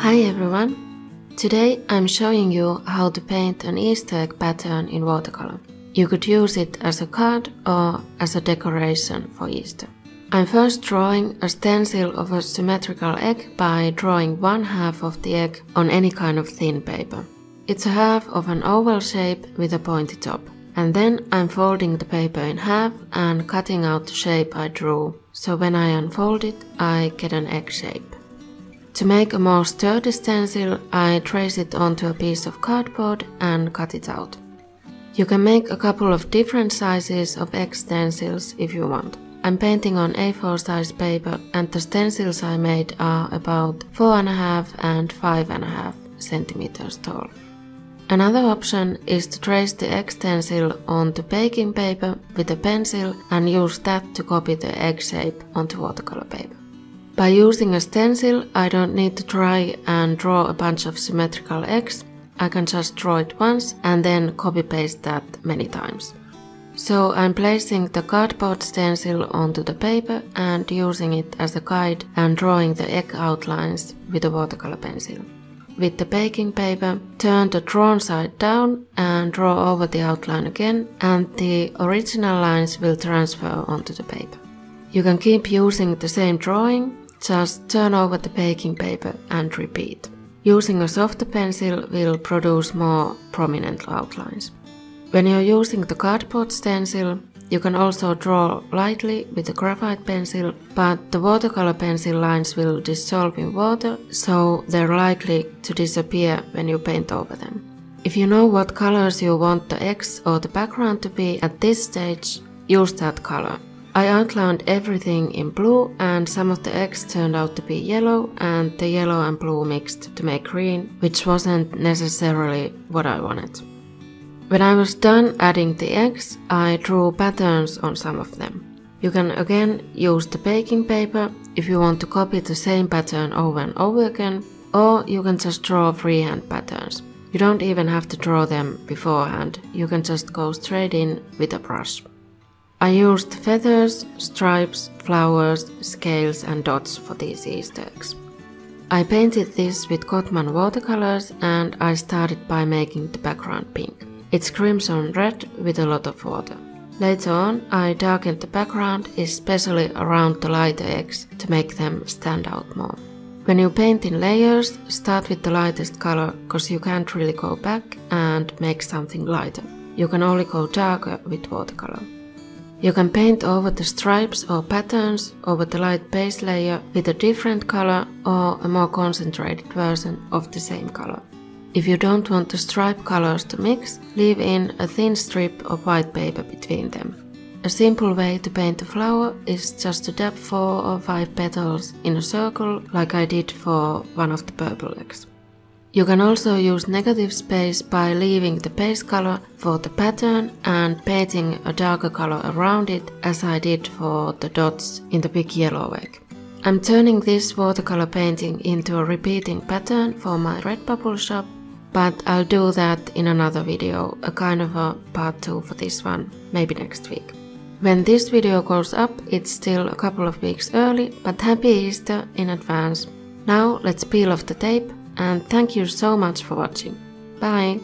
Hi everyone! Today I'm showing you how to paint an Easter egg pattern in watercolor. You could use it as a card or as a decoration for Easter. I'm first drawing a stencil of a symmetrical egg by drawing one half of the egg on any kind of thin paper. It's a half of an oval shape with a pointy top. And then I'm folding the paper in half and cutting out the shape I drew, so when I unfold it, I get an egg shape. To make a more sturdy stencil, I trace it onto a piece of cardboard and cut it out. You can make a couple of different sizes of egg stencils if you want. I'm painting on A4 size paper and the stencils I made are about 4.5 and 5.5 centimeters tall. Another option is to trace the egg stencil onto baking paper with a pencil and use that to copy the egg shape onto watercolor paper. By using a stencil, I don't need to try and draw a bunch of symmetrical eggs. I can just draw it once and then copy-paste that many times. So I'm placing the cardboard stencil onto the paper and using it as a guide and drawing the egg outlines with a watercolor pencil. With the baking paper, turn the drawn side down and draw over the outline again, and the original lines will transfer onto the paper. You can keep using the same drawing, just turn over the baking paper and repeat. Using a softer pencil will produce more prominent outlines. When you're using the cardboard stencil, you can also draw lightly with a graphite pencil, but the watercolor pencil lines will dissolve in water, so they're likely to disappear when you paint over them. If you know what colors you want the eggs or the background to be at this stage, use that color. I outlined everything in blue and some of the eggs turned out to be yellow and the yellow and blue mixed to make green, which wasn't necessarily what I wanted. When I was done adding the eggs, I drew patterns on some of them. You can again use the baking paper if you want to copy the same pattern over and over again, or you can just draw freehand patterns. You don't even have to draw them beforehand, you can just go straight in with a brush. I used feathers, stripes, flowers, scales and dots for these Easter eggs. I painted this with Cotman watercolors and I started by making the background pink. It's crimson red with a lot of water. Later on, I darkened the background, especially around the lighter eggs, to make them stand out more. When you paint in layers, start with the lightest color, cause you can't really go back and make something lighter. You can only go darker with watercolor. You can paint over the stripes or patterns over the light base layer with a different color or a more concentrated version of the same color. If you don't want the stripe colors to mix, leave in a thin strip of white paper between them. A simple way to paint a flower is just to dab 4 or 5 petals in a circle like I did for one of the purple eggs. You can also use negative space by leaving the base color for the pattern and painting a darker color around it as I did for the dots in the big yellow egg. I'm turning this watercolor painting into a repeating pattern for my Redbubble shop, but I'll do that in another video, a kind of a part 2 for this one, maybe next week. When this video goes up, it's still a couple of weeks early, but happy Easter in advance. Now let's peel off the tape and thank you so much for watching. Bye!